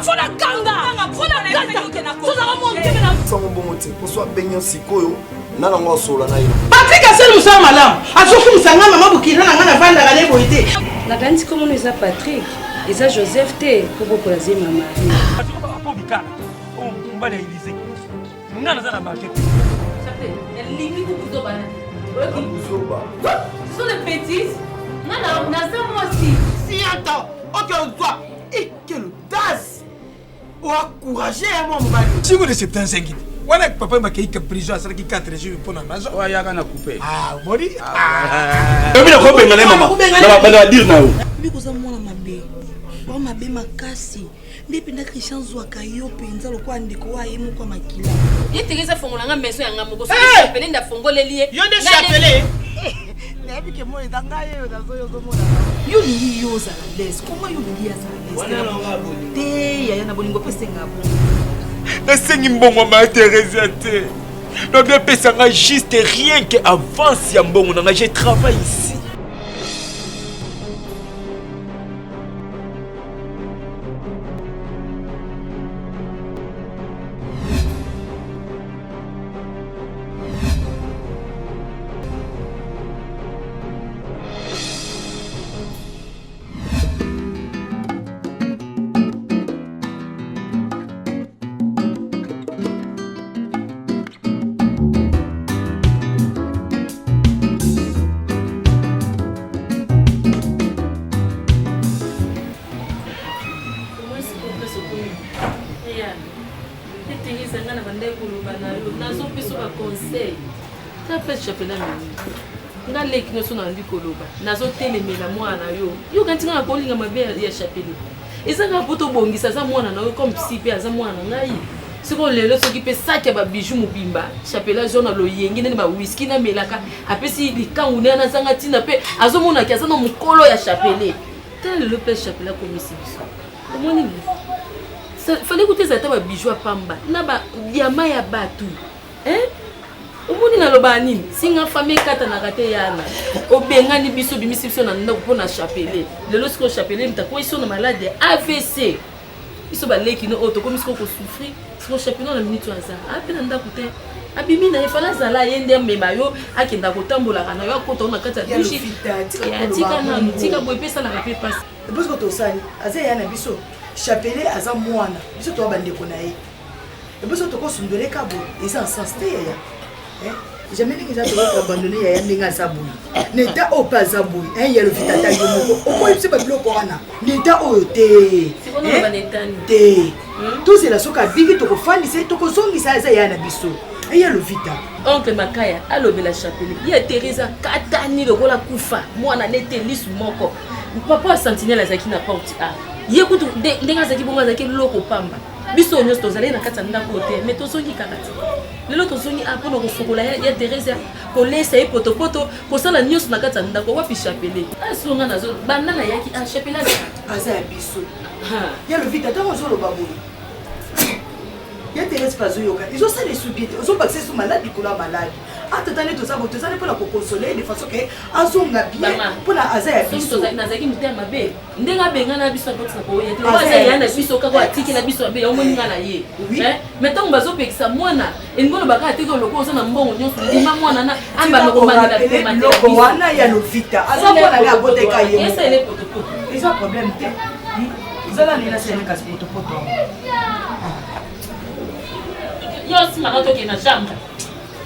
Fona kanga. Fona kanga. Soza monte na. Sango bongote. Pour soi benyo sikoyo. Nana ngo sola na yo. Patrick asel musala malamu. Asoku musanga mama bukina na ngana vanda kale boite. Na kandi comme nous a Patrick, eza Joseph te pour beaucoup la maman. Pour bikana. On va l'éliser. Ngana za na marché. Elle limite pour tout bana. Ce sont les bêtises. Non, non, on a ça moi aussi. Si attends, ok on doit. Et quelle audace. Ou encourager mon mari. Si vous de 75. Voilà que papa m'a dit que prison ça qui 4 jours pour la maison. Ouais, ya kana couper. Ah, mori. Ebi na ko benga le mama. Na ba dire na yo. Bi ko za mwana mabe. Ba mabe makasi. Ndipinda Christian zwaka yo penza lokwa ndiko wa yemu kwa makila. Yetegeza fongolanga meso yanga moko so chapele nda fongoleli ye. Yo nde chapele. Nabi ke mo ndanga yo nazo yo mona. Yo ni yo za les. Comment yo ni ya za les? Wana na ngabo. Te ya na bolingo pese ngabo. Nasengi mbongo ma Thérèse te. Donc bien pesanga juste rien que avance ya mbongo na j'ai travaillé ici. chapela nga leki no sona ndi koloba nazo telemela mwana yo kanti nga kolinga mabe ya chapela ezanga poto bongisa za mwana na yo comme si pe za mwana ngai siko lelo soki pe saki ba bijou mubimba chapela zona lo yengi nene ba whisky na melaka apesi likangu ne na zanga tina pe azomona ki azana mukolo ya chapela tel le pe chapela komisi biso omoni fallait écouter ça ba bijou pamba na ba diama ya batu omoni na loba nini singa famille kata na kate yana obengani biso bimisi biso na ndako pona chapele lelo siko chapele mtako iso na malade AVC iso ba leki no auto comme siko ko souffrir siko chapele na minute aza apena ndako te abimi na efala zala yende mema yo akenda kotambola kana yo akota na kata ya bishi ya tika na tika boy pesa na kape passe parce que to sani aza yana biso chapele aza mwana biso to bandeko na ye biso to ko sundole kabo eza en sens te ya jamais dit que ça doit abandonner ya ndinga sabuni neta o pas sabuni yelo vitata yomoko o ko pas bloquer wana neta o te te tout c'est la soka bigi to ko fandi c'est to ko zongisa za yana biso yelo vita oncle Makaya alobela chapelle ya Teresa katani lokola kufa mwana nete lisu moko papa sentinelle azaki na porte a yekutu ndenga zaki bonga zaki loko pamba biso nyos tozali na kata ndako te mais tozongi kakati lelo tozongi apona kosokola ya Teresa kolesa e potopoto kosala nyos na kata ndako wapi chapelle asonga nazo banana yaki a chapelle aza ya biso ya le vita tango zo lo babuli ya Teresa pazoyoka ils ont ça les subites ils ont pas accès sur maladeikola malade atatane to sabo to sane pour la consoler de façon que azonga bien pour la aza ya biso na zaki mutema be ndenga benga na biso box na ko yeto aza ya na biso kako atiki na biso be omoni ngala ye metango bazo pekisa mwana engolo baka atiki loko zo na mbongo nyonso ndima mwana na amba no komandela pe matela loko wana ya no vita aza mwana na boteka ye esa ele potopoto ils ont problème te zala ni la sene kasi potopoto yo sima na toke na jambe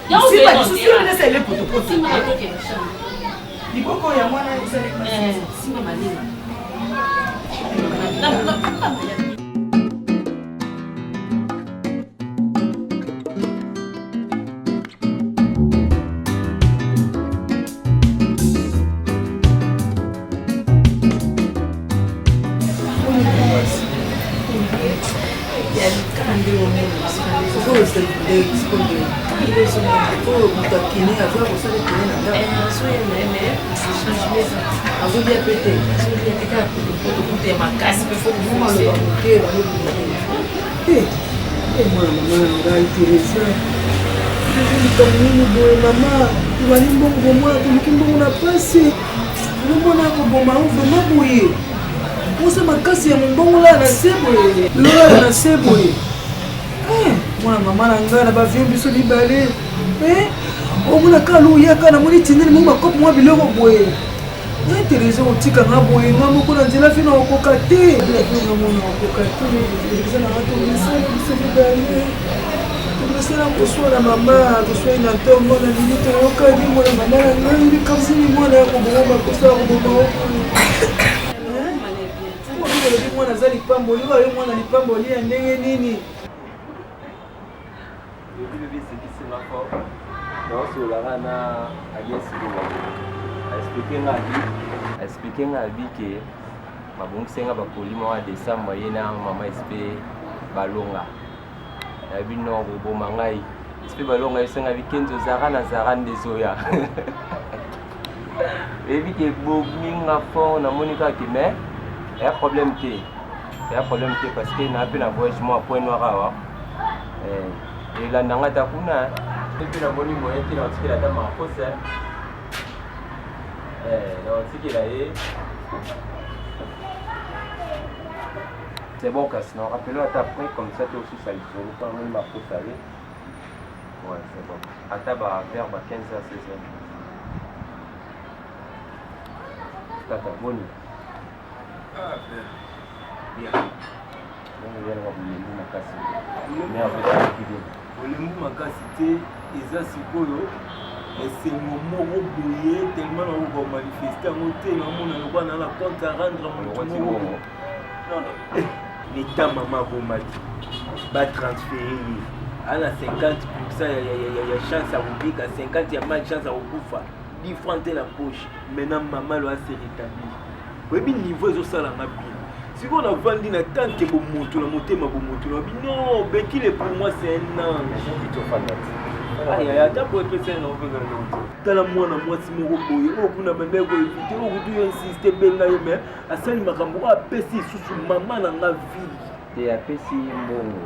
yo si pas souci de c'est le potopoto sima na toke na jambe liboko ya mwana isale sima malima Usa makasi ya mbongo la na sebo ye. Lola na sebo ye. Mwana mama na ngana ba vieux biso libale. Omuna kalu yaka na moni tindeli mo makopo mwa biloko boye. Na Teresa otika nga boye nga moko na nzela fina okoka te. Bila fina mona okoka te. Teresa na rato misala biso libale. Teresa na kuswala mama, kuswala na tongo na limite yoka ni mwana mama na ngangi kamsi ni mwana ya kuboma kusala kuboma oko. Mwana za lipamboli oyo mwana lipamboli ya ndenge nini? expliquer nga bike mabongisenga bakolima wa décembre ye na mama espe balonga ya bino koboma ngai espe balonga esenga bikenzo zara na zara ndezoya ebike bominga fond namoni kaka mais ya problème te parce que na pe na voyage moi point noir awa elanda nga ta kuna epe namoni moyen te na otikela ta makosa na otikela ye c'est bon kasi na rappelons ata après comme ça te osusa lisolo mpo namoni makosa ye ouais c'est bon ata bavers ba 15h 16h tata boni olembu makasi te eza sikoyo esengo moko boye tellement nakomanifeste yango te namona lokwa na la compte à rendre motu moko leta mama bomaki batransfere ye ana 50% ya chance ya kobika 50 ya mal chance ya kokufa 10 francs te na poche maintenant mama lo ase rétablir oyebi niveau ezosalanga bien sikoyo navandi na tanke bomoto na motema bomoto na bino bekile pour moi c'est un ange ata po epesana na openga na tala mwana mwasi moko boye oyo kuna bandai koevite oyo kutu yo insiste benga yo mais asali makambo oyo apesi lisusu mama na nga vie te apesi mbongo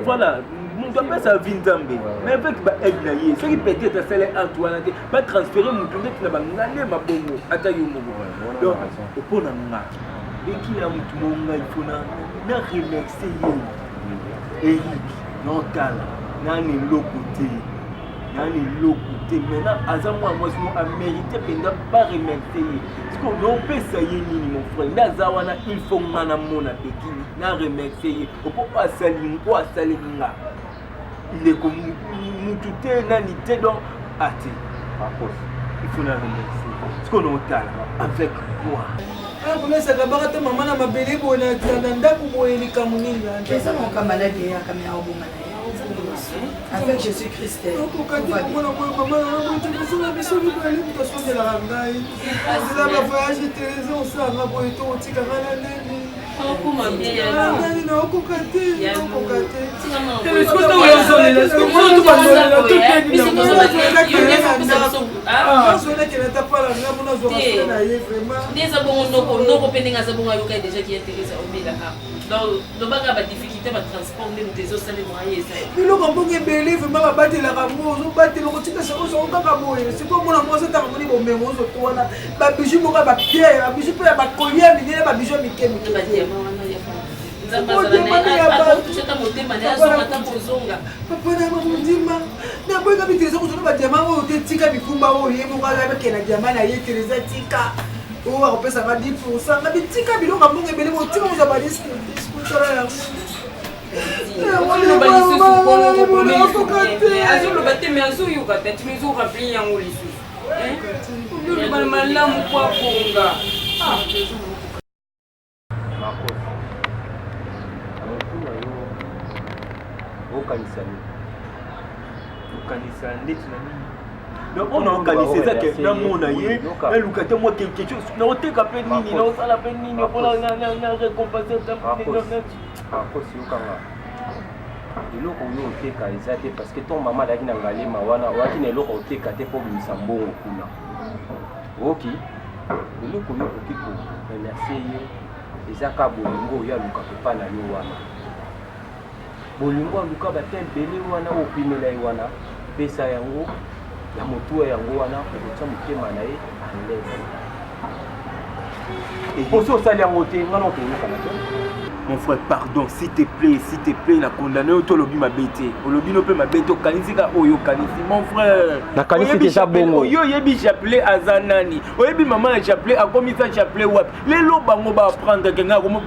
voilà moto apesa vie nzambe mais avec baaide na ye soki peut-être asala arte wana te batransfere motu ndeti na bangale mabongo ata yo moko donc opo na nga bekile ya motu moko ngai fo na remercie ye Eric notala nani eloko te maintenant aza mwana mwasi mo amérité mpenza baremercie ye siko naopesa ye nini mon frère nde aza wana il faut nga namona bekini na remercie ye opo oyo asali nga ndeko mutu te nani te donc ate il faut na remercie siko naotala avec moi komesaka baka te mama na mabele boye na ndako boye likambo nini eza moka maladi eyaka me aoboma na ye avec Jésus-Christ okokatimaana biso libali moto asondelaka ngai eza bavoyage terese osanga boye to otikanga na nini naokoka te nazolekela ta pala nga mona azwaka na ye vraiment ndeza bongo ndoko mpe ndenge aza bongo ayoka déjà ki interesa obelaka donc lobaka badifficulté batransport nde moto ezosalemaka ye eza biloko mbongo ebele vraiment babatelaka ngo ozobatela okotika sango kaka boye sikoyo mona mwasi otaka moni bomengo ozoto wana babiju moko ya bapierre babiju mpe ya bakolia minene babiju ya mike mike papananga mondima naboyeka bitereza kozona badiama oyo te tika bikumba oyo ye moko abakena diama na ye tereza tika oyo akopesanga 10% nga bitika biloko mbongo ebele botika koza baliske kosala yango azoloba te me azoyoka tati me ezorapli yango lisusu oloba malamu po akonga okanisa ndeti na nini donc on a organisé ça que namona ye naluka te moi quelque chose naoteka mpe nini naosala mpe nini mpona na récompense akosi yokanga eloko oyo oteka eza te parce que ton mama azalaki na ngalema wana oyaki na eloko oteka te mpo bimisa mbongo kuna oki eloko oyo okoki koremercie ye eza ka bolingo oyo alukaka epa na yo wana bolingo aluka bate ebele wana opimela ye wana pesa yango ya motuwa yango wana okotya motema na ye alese Pour ça, ça, il y a un côté. Mon frère, pardon, s'il te plaît, n'a condamné au lobby ma bête. Au lobby no peut ma bête au kanisika oyo kanisi. Mon frère. Na kanisi déjà bongo. Yo yebi j'appelé Azanani. Oyebi maman j'appelé a commissaire j'appelé wap. Les lo bango ba prendre kenga comme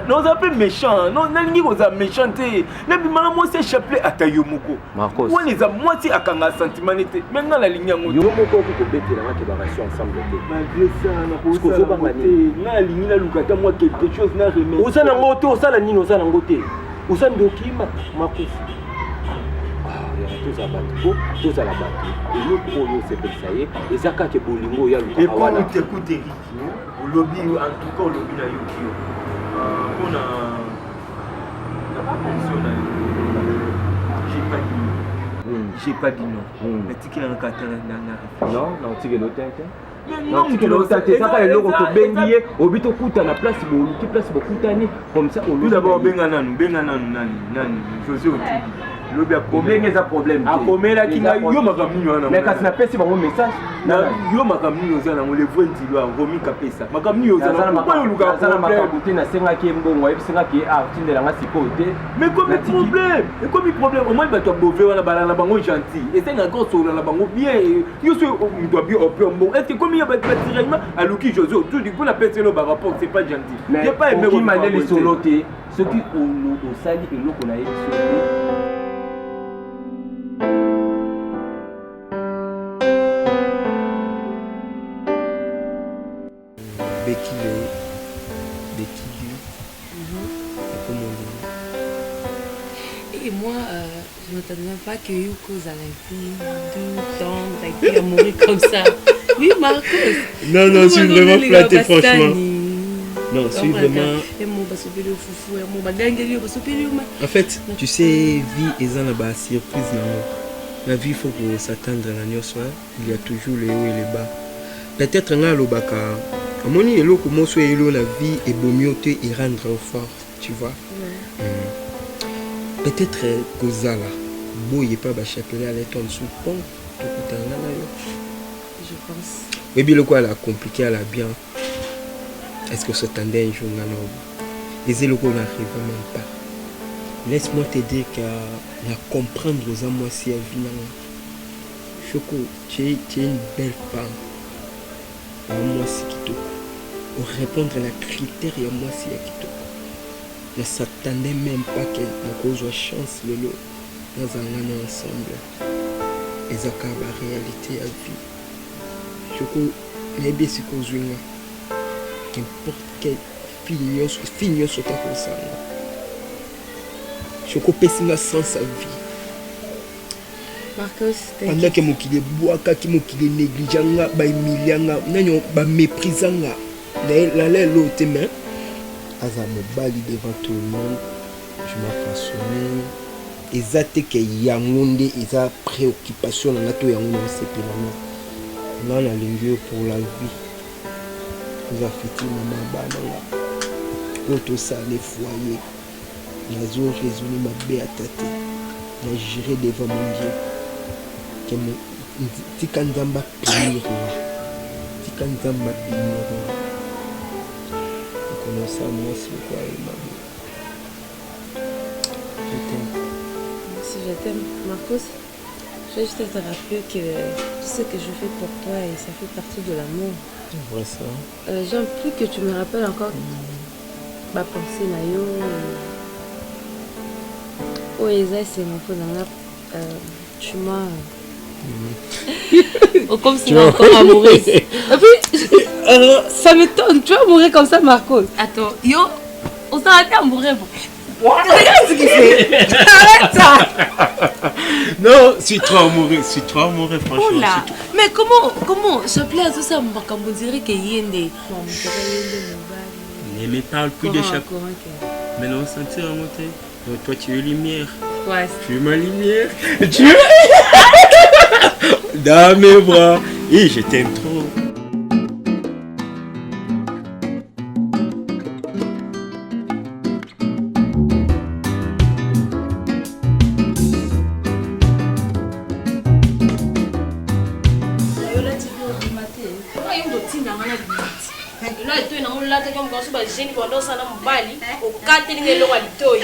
non un peu méchant. Non nalingi koza méchanté. Na bi mama moi c'est j'appelé Atayomoko. Marcos. Moi les a moitié akanga sentimenté. Menga la ligne ngo. Yo moko ko bête la ke barration ensemble te. Malgré ça na ko ça ba ngani. Na ligne na lukata moi quelque chose na remettre. Osana ngoto osala nini osala ngote. Osana dokima makosi. Tous à battre, tous à la battre. Et nous, pour nous, c'est ça y est. Et ça, quand tu es bolingo, il y a le et pour nous, t'écoutes, Eric. Au lobby, en tout cas, au lobby, là, Yokio. On a pas pensé, j'ai pas dit non. Mais tu es en Qatar, non, tu es l'autre. Non, tu es l'autre. C'est ça, il y a l'autre qui est bendié. Au but, au coup, tu as la place, tu place beaucoup d'années. Comme ça, tout d'abord, Benganan, José Otidi. Combien il y a problème? À combien là qui n'a yo makamni wana. Mais quand tu n'as pas si bon message, yo makamni yo zana on le voit ndilo a romi kapesa. Makamni yo zana pourquoi yo luka zana makabuti na senga ki mbongo et senga ki a tindela nga sikote. Mais comme problème, et comme problème au moins ba to bové wana bala na bango gentil. Et c'est encore sur la bango bien yo so on doit bien au peu bon. Est-ce que comme il y a pas directement à Luki José tout du coup la personne ba rapport c'est pas gentil. Mais pas aimé qui m'a les soloté, ceux qui au sali et l'eau qu'on a eu Et moi, je ne m'attendais pas que Yoko à la vie, 2 ans, t'as mourir comme ça. Oui, Marcos. Non, je suis vraiment flatté, franchement. Non, je suis vraiment... En fait, tu sais, vie est une surprise. La vie, il faut s'attendre à la soir. Il y a toujours les hauts et les bas. Peut-être que là, à mon avis, la vie est mieux et rendre fort, tu vois. Peut-être que ça là, il n'y a pas de chapelet à l'étoile sous le pont. Je pense. Mais bien le quoi, elle a compliqué, elle a bien. Est-ce que ça t'attendait un jour là? Et c'est le qu'on n'arrive même pas. Laisse-moi te dire qu'à comprendre aux amours si elle vit là. Choco, tu es une belle femme. Moi si qui te. Pour répondre à la critère, il y a moi si qui te. Ne s'attendait même pas qu'elle cause de chance le lot dans un an ensemble. Et ça a la réalité à vie. Je crois mais bien c'est qu'on joue qu'importe quelle fille soit comme ça. Je crois que c'est sans sa vie. Marcos, pendant que mon qui est bois, qui mon qui est négligent, ba humiliant, n'ayons ba méprisant, la l'autre main. Aza mobali devant tout le monde, je m'ai façonné. Et ça te que yangonde, et ça préoccupation dans la to yangonde c'est pénal. Là la ligne pour la vie. Vous affectez maman banana. Pour ça les foyers, les autres résolu ma béatité. La gérer devant mon Dieu. Que mon tikandamba punir. Tikandamba ignorant. Comment ça, moi, c'est quoi, maman? Je t'aime. Si je t'aime, Marcos, je vais juste te rappeler que tout ce que je fais pour toi, et ça fait partie de l'amour. C'est vrai ça. J'aime plus que tu me rappelles encore ma pensée, Nayo. Oh, Eza, c'est mon faux dans la. Tu m'as. Oh, comme si tu es encore amoureuse. Et puis, ça m'étonne, tu vas mourir comme ça, Marcos. Attends, yo, on s'est arrêté à mourir. Regarde ce qu'il fait. Arrête ça. Non, je suis trop amoureux, franchement. Oh là. Mais comment j'appelais à tout ça, on dirait qu'il y a Yende. Ne me parle plus de chaque. Mais non, sentir remonter. Donc toi, tu es lumière. Ouais. Tu es ma lumière. Tu es... Dans mes bras. Et je t'aime trop. to na mulata comme quand ça jeune pendant ça na mbali au kateli le walitoi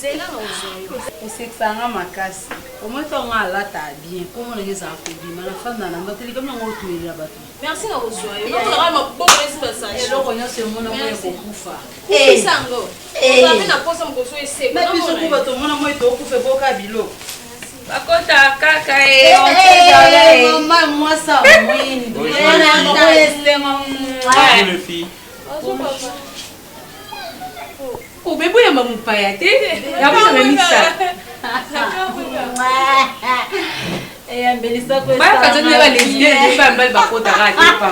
zela na uzoyo osekisanga makasi omotonga alata bien komona ngeza akobima na fanda na ngateli comme nango otumelela bato merci na uzoyo notre ma bonne message eloko nyonso emona moyo kokufa sango ozabe na posa mkoso ese na biso ko bato mona moyo tokufa boka biloko akota kaka mama mwasa mwini les filles. Oh bébé ya mamu paya te ya ba na misa mbelisa ko ba ka tone ba lesbienne ba mbal ba kota ka te pa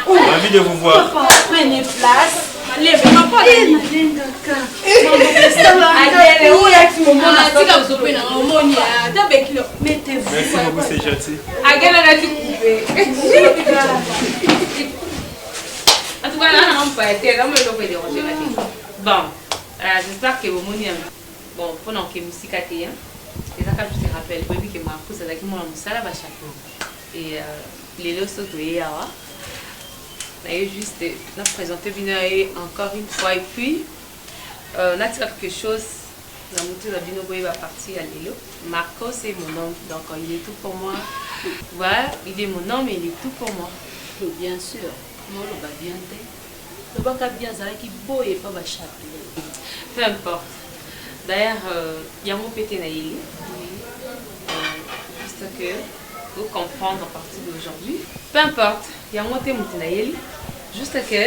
Ravi de vous voir. prenez place lebe ma pa allez où ya ki momona tika kupe na omoni ya ta bekilo mettez-vous Merci beaucoup, c'est gentil. agena na tikupe en tout cas là on peut être là moi je vais déranger la tête bon j'espère que vous m'ont bon pendant que musique a été hein et ça quand je te rappelle baby que Marcos ça qui moi la musala ba chapeau et les lots sont toyés awa mais juste la présenter bien encore une fois et puis on a quelque chose la montée de Bino Boy va partir à l'élo. Marcos c'est mon nom donc il est tout pour moi voilà il est mon nom mais il est tout pour moi bien sûr moi le ba bien te le ba ka bien ça qui boye pas ba chapeau peu importe d'ailleurs il y a mon pété na yeli juste que vous comprendre à partir d'aujourd'hui peu importe il y a mon thé na yeli juste que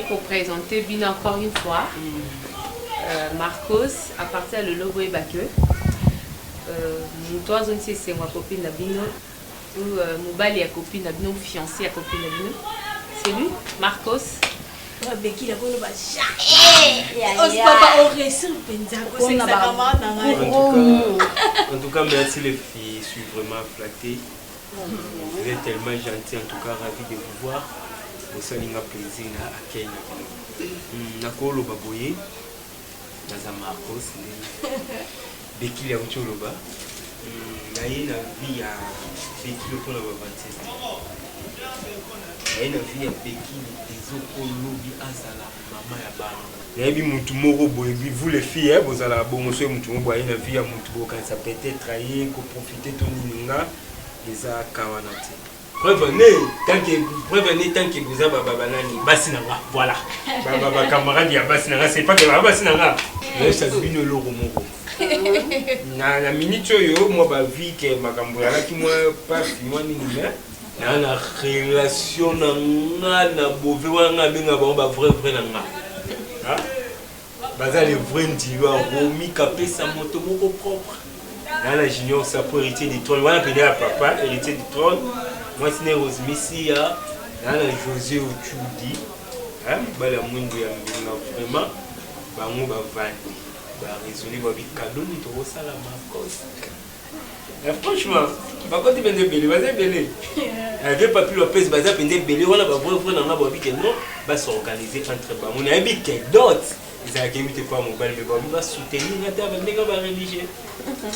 pour présenter bien encore une fois Marcos à partir de logo et bakeux toi zone c'est ma copine Nabino ou mobali à copine Nabino fiancé à copine Nabino c'est lui Marcos Becky la kono ba papa au réussir penza ko c'est ça En tout cas, merci les filles, je suis vraiment flatté. Vous êtes tellement gentils, en tout cas ravi de vous voir. Vous avez un plaisir à Kenya. Nakolo baboye, naza Marcos, Becky la ucholoba. Na yena vie à Becky le pour la baptiste. Na yena vie à Becky ezoko lobi azala mama ya bana. Nayebi mutu moko boye vous les filles vous allez bon monsieur mutu moko boye na vie ya mutu boka ça peut être trahi ko profiter ton ninga eza kawana te. Prévenez tant que vous avez babanani basi nanga voilà. Baba camarade ya basi nanga c'est pas que basi nanga. Mais ça vient le moko. Na minute yo moi ba vie que makambo ya ki moi pas moi ninga. Na relation na bové wanga benga ba vrai nanga. Baza les vrais ndiwa Romi capé sa moto moko propre. Là la junior ça pour hériter du trône. Voilà pédé à papa hériter du trône. Moi c'est Rose Messia. Là la José Ochudi. Hein ba la mundu ya mbinga vraiment ba mo ba vandi. Ba raisonner ba bi cadeau ni to sala Marcos. Franchement, par contre il belé, baza belé. Avec papi Lopez baza pende belé wala ba vrai na ba bi que non, ba s'organiser entre ba mon abi que d'autres. Ils ont gagné pas mon bal mais bon il va soutenir la table avec les gars religieux.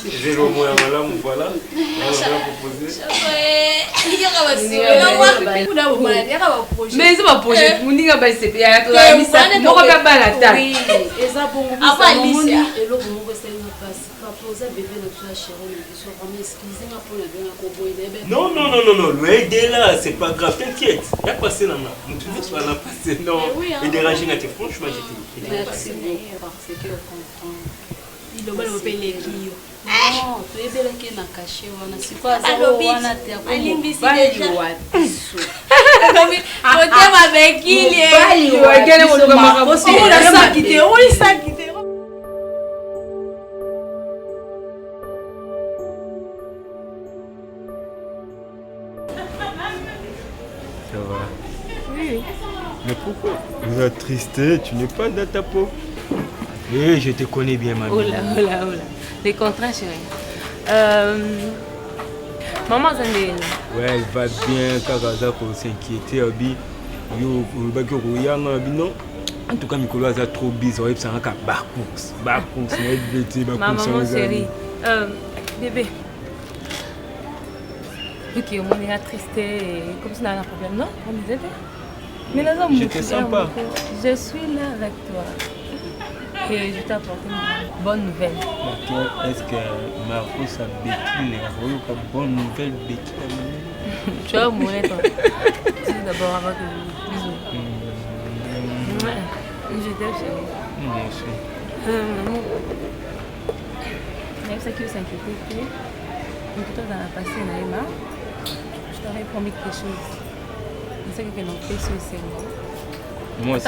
J'ai au moins voilà. On va proposer. Mais c'est pas projet. Mon nigga ba c'est ya la misa. Moko ka ba la table. Oui, eza bongo. Apa Alicia. Elo bongo c'est une passe. Papa oza bébé na toi chérie, ils sont vraiment excusez moi pour la bien ko boy bébé. Non, le aider là, c'est pas grave, t'inquiète. Il y a passé là. Tu ne vas pas passer non. Et déranger là, franchement j'étais. Merci beaucoup parce que on comprend. Il doit me payer les billes. Non, tu es belle qui n'a caché wana sikwa za wana te ko bali wapiso Côté ma Becky bali wagene ko ka makosi on la sakite Ça va. Oui. Mais pourquoi vous attristé, tu n'es pas dans ta peau. Oui, je te connais bien, ma mère. Oh là. Les contrats, chérie. Maman, ça me... Ouais, elle va bien, Kakaza, pour s'inquiéter, Abi. Yo, non. En tout cas, Nicolas a trop bizarre, il s'en a qu'à Barcoux, maman, chérie. Bébé. Ok, on est attristé, comme si on a un problème, non? On nous aide. Mais là, j'étais sympa. Je suis là avec toi. Et je t'ai apporté une bonne nouvelle. Est-ce que Marcos a Becky, les bonne nouvelle Becky? Tu vas mourir, toi. C'est d'abord avant que je bisous. Je t'aime, chérie. Moi aussi. Il y a ça qui s'inquiétait. Donc, toi, dans la passée, Naïma, je t'aurais promis quelque chose. Je sais que l'on fait ce c'est moi. Moi aussi.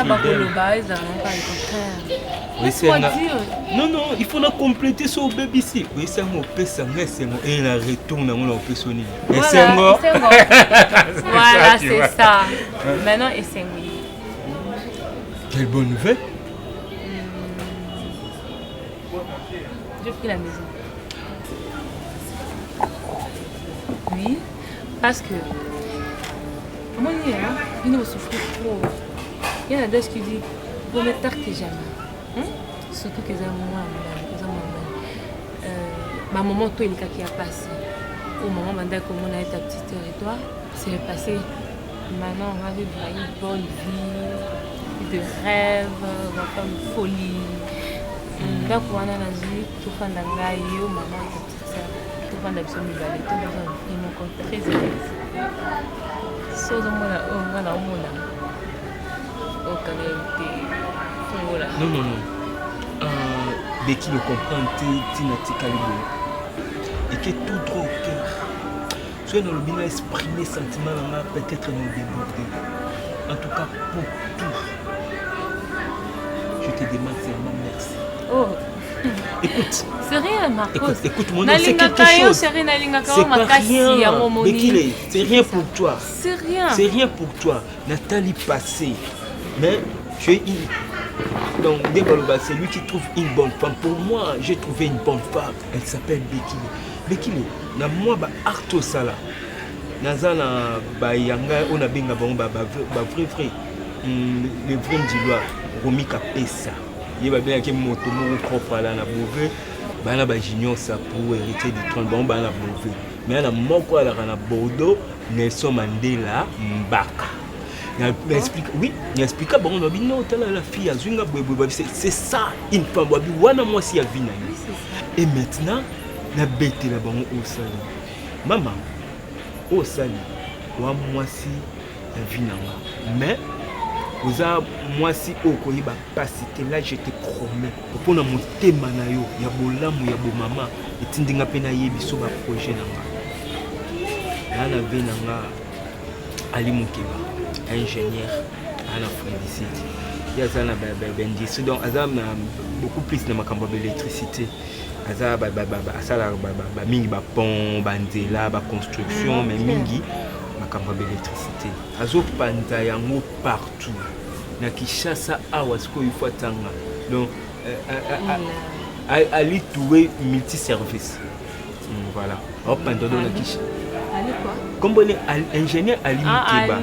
Oui, c'est non, non, il faut la compléter sur le bébé ici. Oui, c'est mon père, et il retourne dans mon père. Et c'est moi. Voilà, c'est ça. Maintenant, et c'est moi. Quelle bonne nouvelle. J'ai pris la maison. Oui, parce que moi, il nous souffre trop. Il y en a d'autres qui disent vaut mieux tard que jamais. Surtout que ma maman, toi, il y a qui a passé. Au moment où on a ta petite sœur et toi, c'est passé. Maintenant, on va vivre une bonne vie, de rêve, on va faire une folie. Donc, on a tout fait dans la vie, maman et ta petite sœur. Tout fait dans la vie, tout ils m'ont compte très heureuse. Sauf au monde, on va au monde. Non, non, non. Becky le comprend, Tina Calibo. Et que tout droit au cœur. Soit dans le bien exprimer sentiment, peut-être nous déborder. En tout cas, pour tout. Je te demande seulement merci. Oh. Écoute. C'est rien, Marcos. Écoute, mon nom, c'est quelque chose. C'est pas rien. Becky, c'est rien pour toi. C'est rien. C'est rien pour toi. Nathalie passée. Mais tu es une... Donc, c'est lui qui trouve une bonne femme. Pour moi, j'ai trouvé une bonne femme. Elle s'appelle Becky. Becky, na moi, arto sala. Nazana, yanga, on a bien vrai frère. Le vrai Dilois, Romi Kapesa. Il va bien que mon tomo propre là, na bouvé. Bana junior ça pour hériter du trône. Bon, bana bouvé. Mais na moko ala na Bordeaux, Nelson Mandela Mbaka. Oui, il explique que bon, la fille c'est ça une femme. Moi si et maintenant, la bête là au sali. Maman, au sali, moi si la vie mais moi si au koyiba pasité là je te promets pour na motema na yo ya bolamu ya bo mama etindinga pena yebiso ba projet nanga. Na venanga Ali Mukeba. Ingénieur à la félicité. Il y a ça donc beaucoup plus de l'électricité. Mingi ba pont, bandela, ba construction, mais mingi makambo d'électricité. Azo panda yango partout. Na Kinshasa awasko il faut tanga. Donc ali toué multi-service. Voilà. Hop panda na Kinshasa. Comme on est ingénieur Ali Mukeba.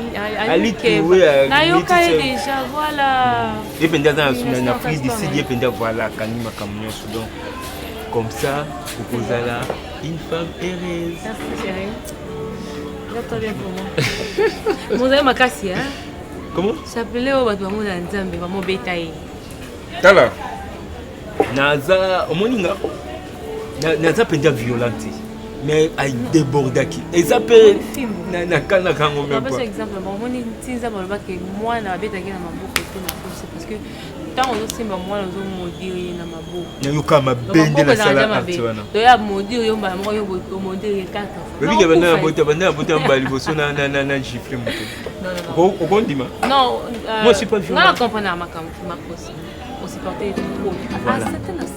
Ali Toué. Déjà, voilà. Et puis dans l'Afrique d'ici, il y a voilà, Kanima Camion Soudan. Comme ça, vous avez là une femme heureuse. Merci chérie. J'attends bien pour moi. Vous avez ma casse, hein? Comment? S'appelait au Batouamou dans Nzambe, vraiment bétail. Tala. Naza, au Moninga. Naza pendia violente. Mais elle déborde qui et ça peut na kana kango même pas. Par exemple bon moi ni ça bon que moi na beta qui na maboko c'est parce que tant on aussi moi on modire na maboko na yoka mabende na sala artiwana to ya modire yo ba mo yo modire kaka bébé que bana bota mbali boso na gifle moto non au condiment non moi je suis pas violent non comprendre ma cause on supporter trop à certaines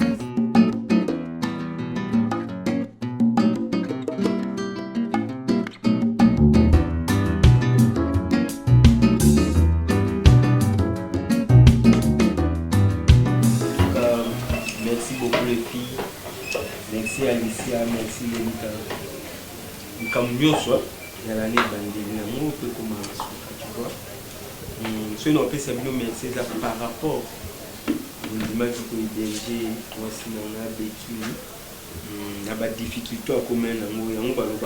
Alicia, merci Lelika. Comme bien soit, il y a l'année bandée, on peut commencer, tu vois. Ce qu'on peut savoir, mais c'est par rapport aux images que l'IDG, voici dans la béquille, il y a des difficultés à commettre, il y a des difficultés à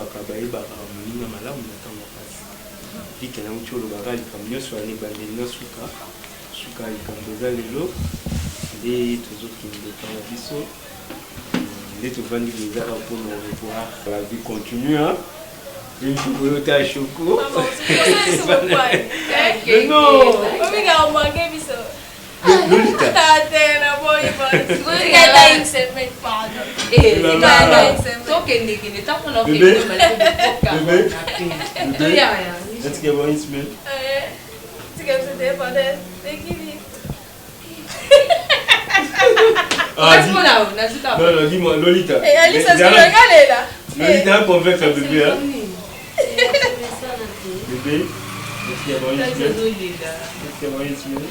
commettre, explique na mucho lobaka likambo nyonso ya ebandeli na suka suka likambo eza lelo nde tozokende mpona biso nde tovandi koeza mpona revoir la vie continue une choco ta choco Lolita. Non, dis-moi, Lolita. Lolita, un convexe à bébé. Bébé, est-ce qu'il y a une semaine? Est-ce qu'il y a une semaine?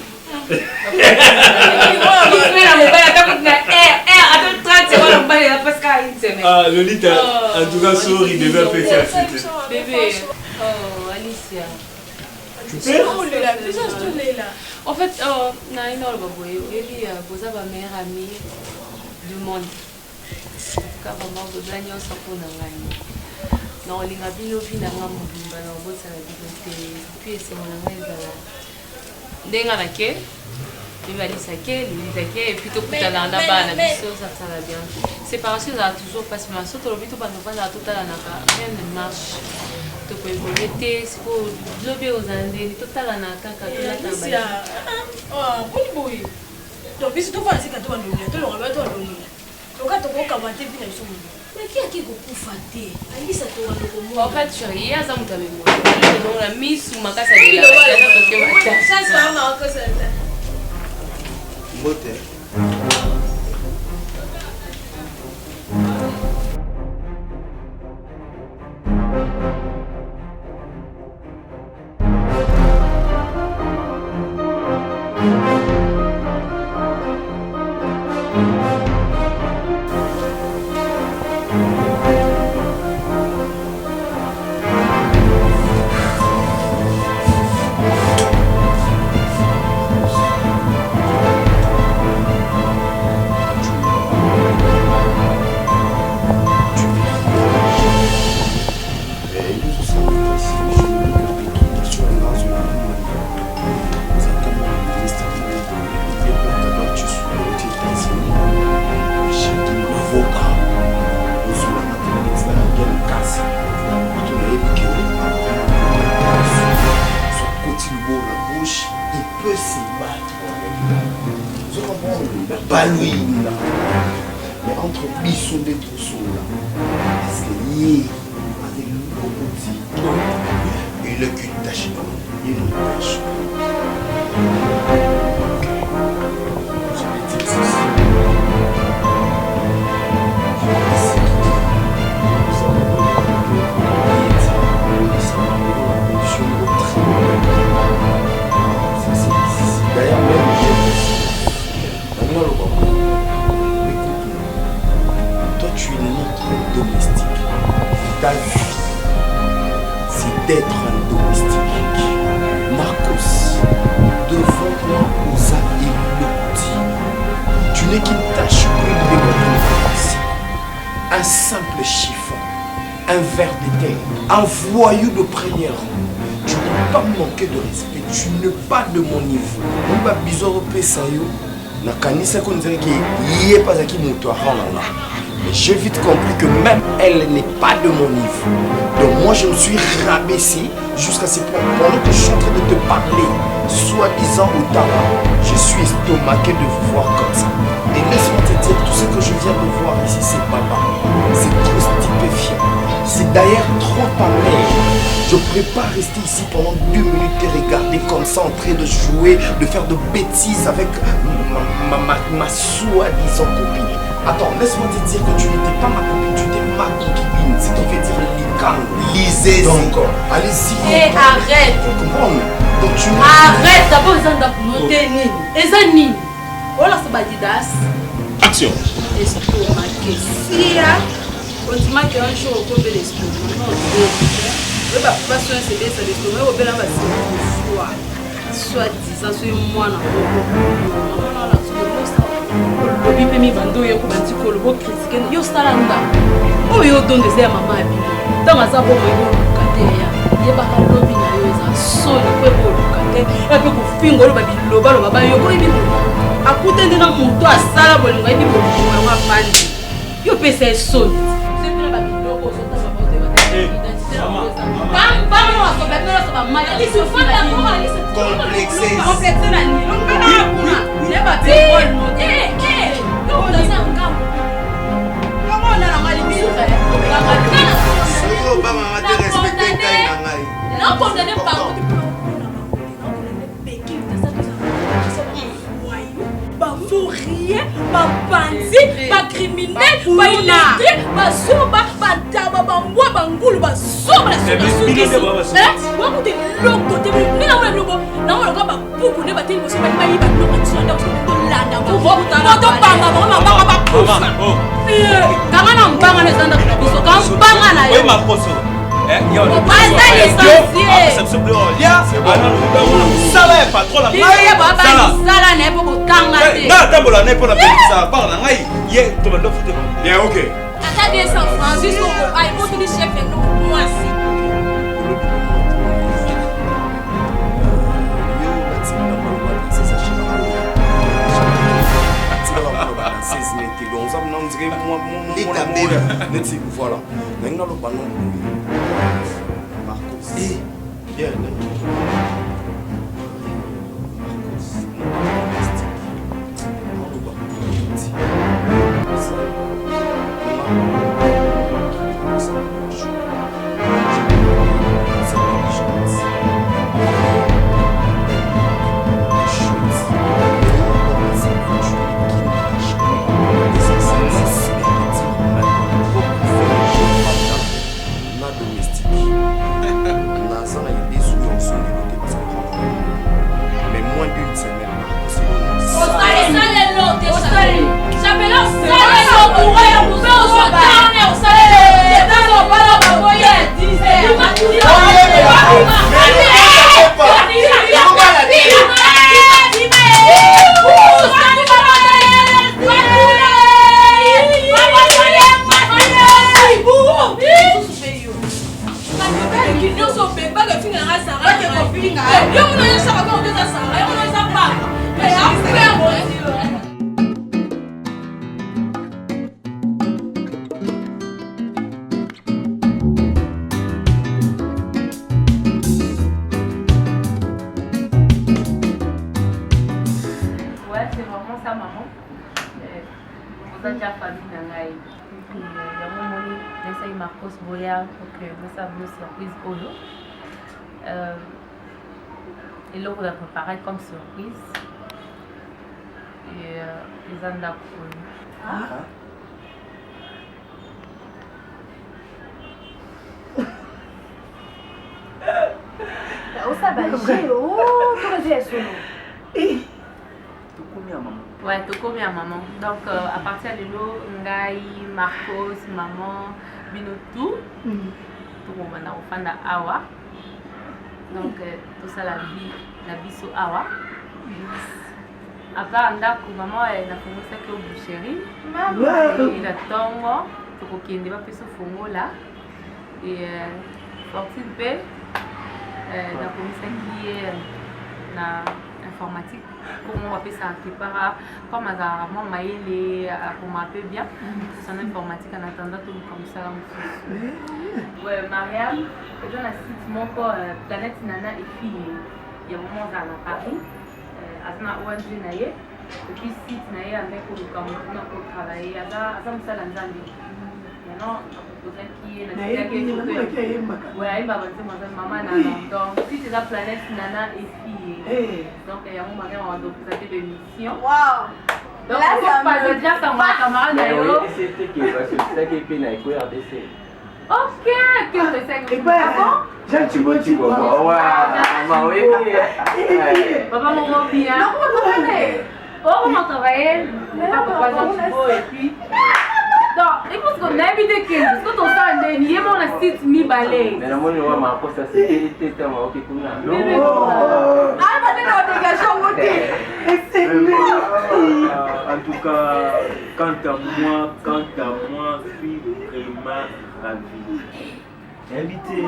Ah, Lolita, en tout cas, sorry, bébé a fait ça. Bébé, oh, Alicia. Tu peux? En fait, Naïna, elle est ma meilleure amie du monde. Car maman, je gagne un sapon dans l'année. Non, les gabino, finalement, je vais vous dire la vérité. Puis, c'est mon ami. Denganake, Livalisake, et puis tout à la bana, ça va bien. Séparation, ça a toujours passé, mais surtout le but, on va tout à la naka, rien ne marche. Tu peux évoluer, c'est pour glober aux Andes, tout à la naka, quand tu as ta balle. Oh, oui, donc, si tu vas essayer de te donner, tu l'auras pas donné. Donc, quand tu vas commenter, puis tu mais qui a qui vous fâté? Alice, tu vas le en fait, chérie, il y a ça, vous avez moi. On a mis sous ma casse à l'île. Ça, ça m'a encore ça. Beauté. Mais entre Bissot et Trousseau, parce que lié avec le petit et le cul taché, il nous tâche. Je vais dire ceci. D'ailleurs, même toi, tu es notre domestique. Ta vie, c'est d'être un domestique. Marcos, devant moi, Osa et le tu n'es qu'une tâche plus de un simple chiffon, un ver de terre, un voyou de premier rang. Tu n'as pas manqué de respect, tu n'es pas de mon niveau. On va bizarre pesayo. Na kanisa qu'on dirait qu'il n'y a pas à qui montoir. Mais j'ai vite compris que même elle n'est pas de mon niveau. Donc moi je me suis rabaissé jusqu'à ce point. Pendant que je suis en train de te parler, soi-disant au tabac, je suis estomaqué de vous voir comme ça. Et laisse-moi te dire, tout ce que je viens de voir ici, c'est pas mal. C'est trop stupéfiant. C'est d'ailleurs trop ta mère. Je ne pourrais pas rester ici pendant 2 minutes et regarder comme ça en train de jouer, de faire de bêtises avec ma soi-disant copine. Attends, laisse-moi te dire que tu n'étais pas ma copine, tu étais ma concubine. C'est qu'on fait dire Likan. Lisez. Donc, allez-y. Et arrête. Donc tu arrête, d'abord ils ont noté Nini. Ils ont Nini. Voilà ce badidas. Action. Estomaqué. Si on dit que un jour on peut l'estomac. Non, le papa c'est bien ça l'estomac, on peut la passer une fois. Soit-disant, c'est moi non. Le bébé mi vando yo kubanti ko lo critiquer yo stalanda. O yo don des maman abi. Dans ma sabo mo yo kateya. Ye ba ka lobi na yo za soni po ekoluka te epe kofinga oloba bilobaloba bayoko yebi akutende na moto asala bolingo yebi bolingo yango afandi yo pesa esoni sepena babiloko ozotaba Non condamné par rien, pas bandit, pas criminel, pas illettré, pas soba, pas taba, pas moi, pas ngoul, pas soba, pas voilà. Maintenant le ballon. Marcos. Bien. Et là, on va préparer comme surprise. Et les anda ouais, tout comme à maman. Donc, à partir de là, Ngai, Marcos, maman, Binotou, tout le monde a fait awa. Donc, tout ça, la vie sur awa. Après, maman, elle a fait ça que boucherie. Et la tongo, tout le monde a fait ce fongo là. Et sorti de paix, la commission qui est na informatique. Pour moi, on ça prépare comme moi maïlé pour m'appeler bien. C'est en informatique en attendant tout comme ça. Ouais, Mariam, je na site mon planète Nana et fille. Il y a un moment dans Paris. Azna ONG naie. Et puis site naie avec pour travailler. Azna ça l'anzali. Maintenant, qui est ouais, maman donc si c'est la planète Nana et fille. Donc il y a un moment où on a fait des missions. Donc on va pas dire ça mon camarade d'ailleurs. C'était qui parce que c'est qui peut na écouter RDC. OK, que c'est que avant Jean-Thibauti ouais, maman oui. Papa mon bien. Non, comment on travaille? Papa Jean-Thibauti et puis donc, il faut qu'on a évité que parce que on s'en est lié mon site mi balai. Mais non, moi ma cause ça c'était tellement OK pour là. Ah, pas de dégagement monté. En tout cas, quant à moi, fille vraiment ravie. Invité,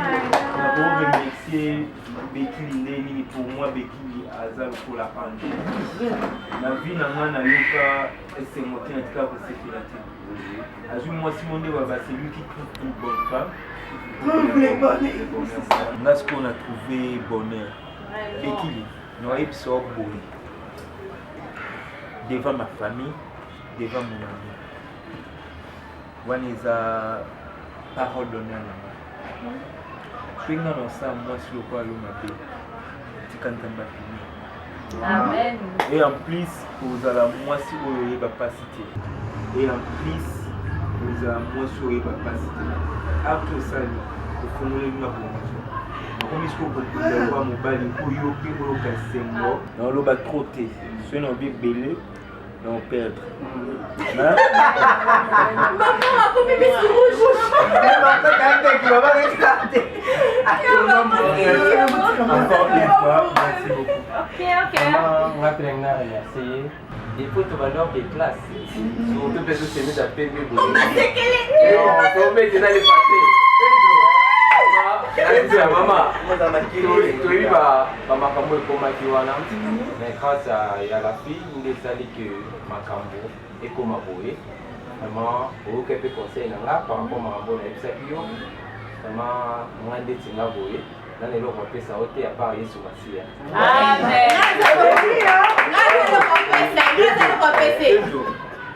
d'abord remercier Bekili Ndeni pour moi, Bekili Azal pour la pandémie. La vie n'a pas c'est mon temps pour sécurité. Moi, si mon Dieu, c'est lui qui trouve une bonne femme. Là, ce qu'on a trouvé bonheur. Bekili, nous avons bonheur. Devant ma famille, devant mon ami. Waneza parole donnée à moi. Je suis dans ça, moi, sur le quoi, Amen. Et en plus, vous allez moi, si vous n'avez pas cité. Et en plus, vous allez moi, si vous n'avez pas cité. Après ça, vous formulez une information. Comme est-ce que vous pouvez avoir mon bal, vous pouvez vous casser moi. Non, le bas trotté. Si on a belé, on perd. Maman, comment bébé c'est rouge? Encore une fois, merci beaucoup. Ok. On va remercier. Il faut te valoir des classes. Surtout parce que c'est mieux d'appeler mes boules. Non, on met dans les passés. Maman, tu vas makambo ekomaki wana mais grâce à la fille nde esali que makambo ekoma boye vraiment oyoka mpe conseil na nga par rapport makambo nayebisaki yo vraiment nga nde tinga boye nana eloko apesa yo te ya part yesu masiya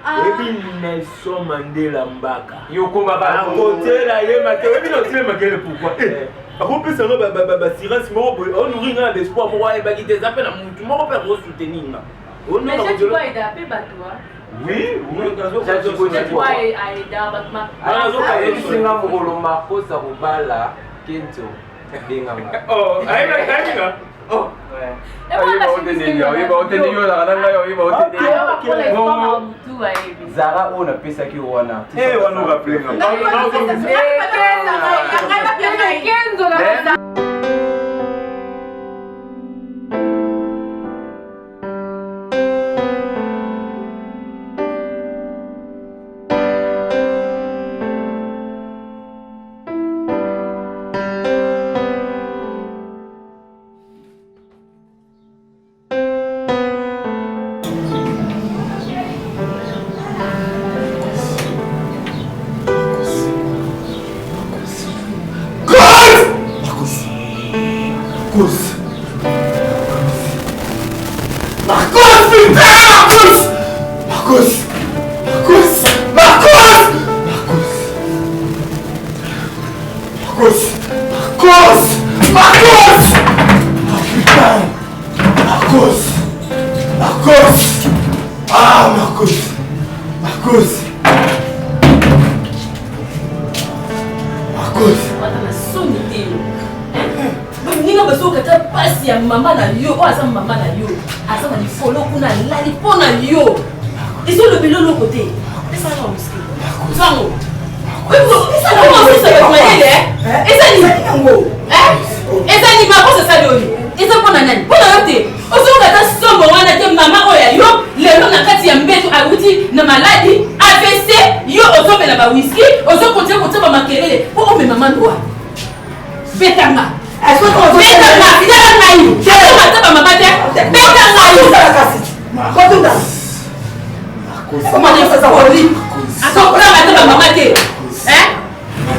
Ebi Nelson Mandela Mbaka. Yokoma ba côté là yema te ebi na otile makele pourquoi akope ça ba silence mo on nourrit na l'espoir mo wa ba kite zape na mutu mo pe ro soutenir na on Mais no tu vois aider pe batwa. Oui, Tu vois aider batma. alors ka esinga mukolo makosa kubala kento benganga oh aina oh Zara on apesaki wana wana okaplenga Maman na yo, oh asa maman na yo, asa na lifolo kuna lali pona yo. Ils ont le vélo de l'autre côté. Et ça va muscler. Zango. Oui, ça va muscler ça va moyen hein. Et ça ni ngo. Hein? Et ça ni ba ko ça doni. Et ça pona nani? Pona yote. Ozo ngata sombo wana te mama oya yo, lelo na kati ya mbeto awuti na maladie, AVC, yo ozo bela ba whisky, ozo kontia kontia ba makelele. Po o me mama ndoa. Betanga. Est-ce que tu veux faire ça? Tu vas naï. Tu vas pas maman te. Betanga yo ça la casse. Kotunga. Comment dire ça aujourd'hui? Attends, là ma maman te. Hein?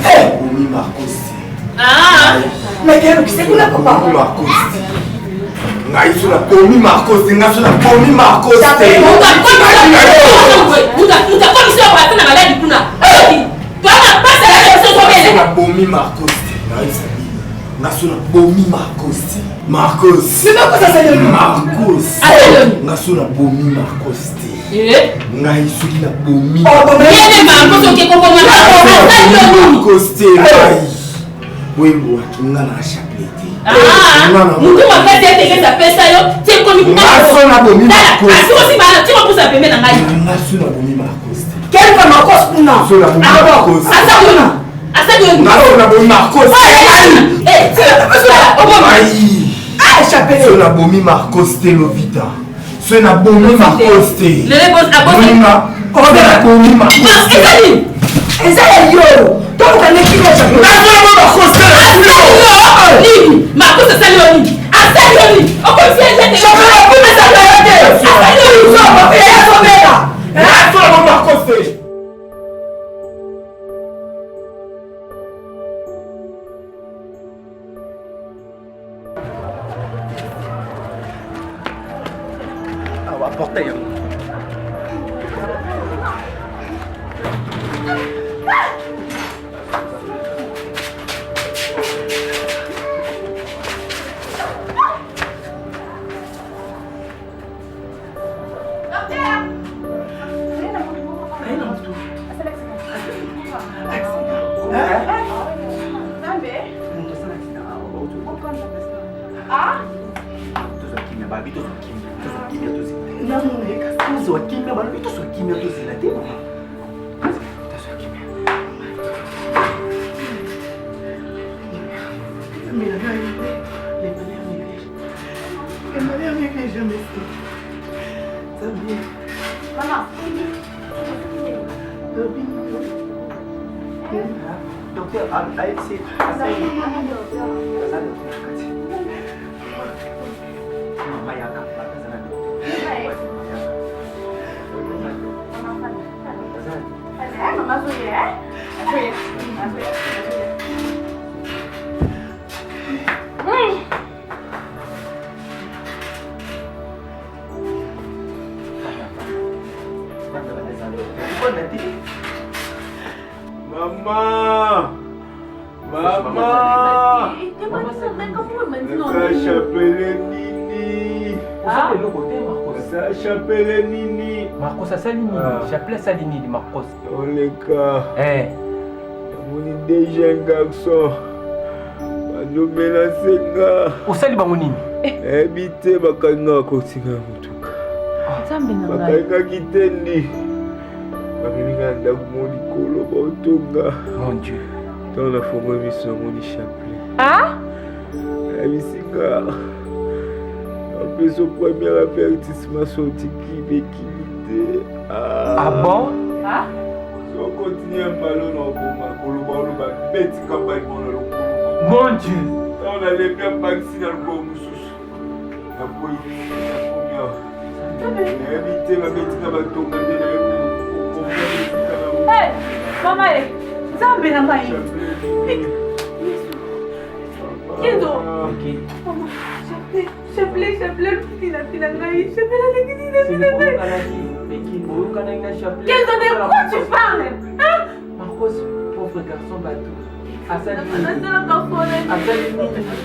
Eh, Bomi Marcos. Ah. Mais quel c'est quoi la papa? Marcos. Ngaïso la Bomi Marcos, ngaïso la Bomi Marcos. Uta comme ça pour atteindre la maladie kuna. Toi na pas ça la chose la Bomi Marcos. Ngaïso la Bomi Marcos. Marcos. C'est pas quoi ça c'est Marcos. Ngaïso la Bomi Marcos. Ngai suki na bomi. Yene Marcos oke koko mwana. Marcos te ngai. Wembo kinga na chaplete. Mutu wakati ete sa pesa yo, te komi kuna. Ngaso na bomi Marcos. Asi osi bana, ti ko pusa pembe na ngai. Ngaso na bomi Marcos. Quel va Marcos kuna? Ngaso na bomi Marcos. Asa kuna. Asa kuna. Ngaso na bomi Marcos. Chapelle. Ngaso na bomi Marcos te lovita. C'est na bomi Marcos te. Le boss a bossé. C'est na bomi Marcos te. Eza yo. To J'appelais ça Nini, Marcos. Oh les gars. Eh. On est déjà un garçon. Nous mélançons gars. Où ça les bangonines? Habité bakanga kotinga mutuka. Bakanga kitendi. Baminga ndakumoni kolo botonga. Mon Dieu. Dans la forme mission moni chapelet. Ah? Abisinga. Après son premier avertissement sorti qui béquilité. Ah bon? Ah? Si on continue à parler dans le bête campagne dans mon Dieu! On a les mêmes vaccins dans le corps moussous. La police, la première. Éviter la bête qui va tomber dans hey! Maman, ça me fait mal. Kendo. Maman, je plaît, le petit la finale. Je plaît la Kendo, de quoi tu parles? Hein? Marcos, pauvre garçon bateau.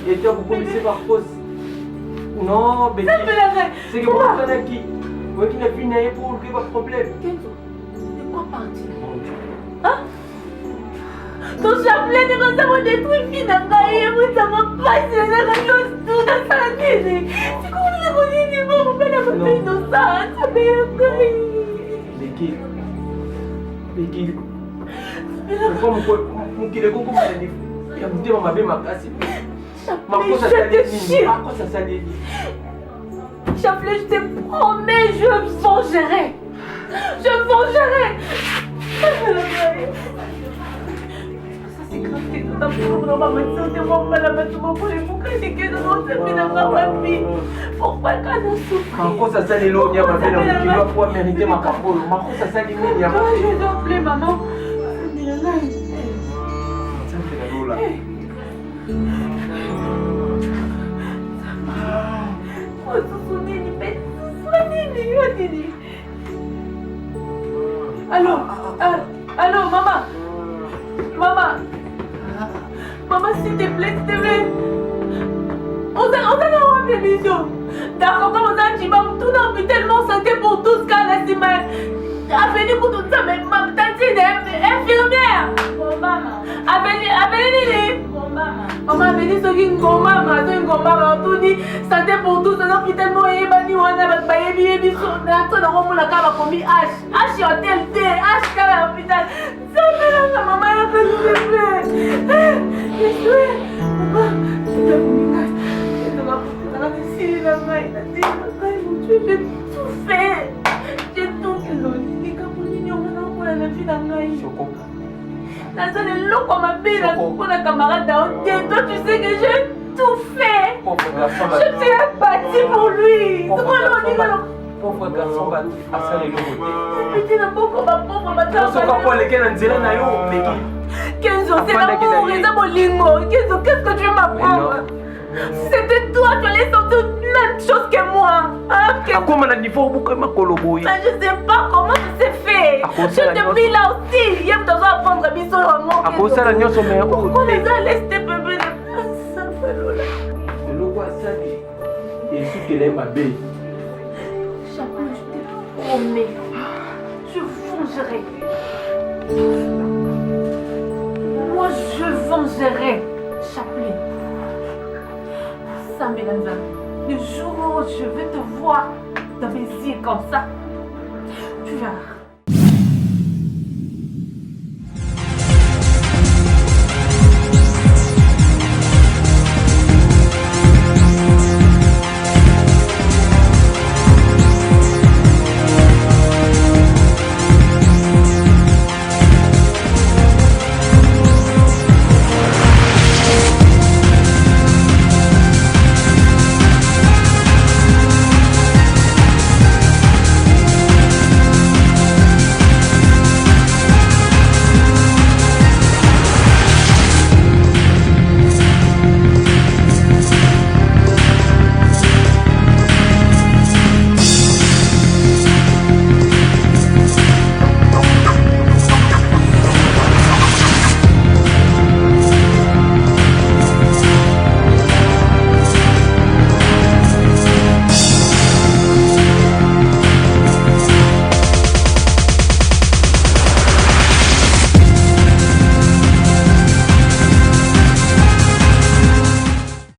Et tu as compromis Marcos. Non, mais c'est que moi, je suis qui? Moi qui n'ai plus naïe pour le problème. Kendo, de quoi parles-tu? Hein? Ton chapelet de quand ça m'a détruit finalement, ça m'a passé tout dans sa télé. Tu connais les mots, on va la faire innocente, ça m'a mais qui pourquoi mon qui est comme ça il y a beaucoup de ma belle ma casse Marcos ça s'allait Marcos ça s'allait Chapelet, je te promets, je me vengerai. Ça c'est grave, c'est tout à fait on va mettre ça devant la bâtiment pour les boucles que nous sommes dans la famille. Pourquoi quand nous souffrons? Marcos ça s'allait l'eau, il y a ma belle qui doit pouvoir mériter ma capole. Marcos ça s'allait il y a je dois appeler maman. Allô, maman, s'il te plaît. On s'en va appeler Bisou. D'accord, comme on a dit, tout n'a tellement santé pour tous quand la semaine. Appelez pour tout ça, mais ma tante est infirmière. Appelez Lili. Maman a dit ce qui est ngoma, tout dit santé pour tous, on a pris tellement ébani, on a bayebi, on a tout dans le cas, on a mis H, hôtel T, H, à l'hôpital. Ça fait la maman, elle a fait s'il te plaît. Je suis, maman, s'il te plaît. J'ai tout fait. J'ai tout fait. Naza le loko ma belle pour la camarade d'Aoté. Toi, tu sais que j'ai tout fait. Je t'ai bâti pour lui. C'est quoi l'on pauvre garçon asala eloko te piti na pauvre soka po aleke na nzela na yo meki Kenzo, c'est l'amour, eza bolingo. Kenzo, qu'est-ce que tu veux m'apprendre? C'était toi, tu allais sortir même chose que moi. Comment on a niveau beaucoup ma coloboy? Je sais pas comment ça s'est fait. Je te mis là aussi. Il dois apprendre à biso l'amour. À cause ça la nyoso mais pourquoi les gars laissent tes bébés ça fait lola. Le roi Sadi et ce qu'elle est ma belle. Chapeau, je te promets. Je vengerai. Moi, je vengerai. Chapelet. Ça, mesdames, le jour où je vais te voir dans mes yeux comme ça, tu vas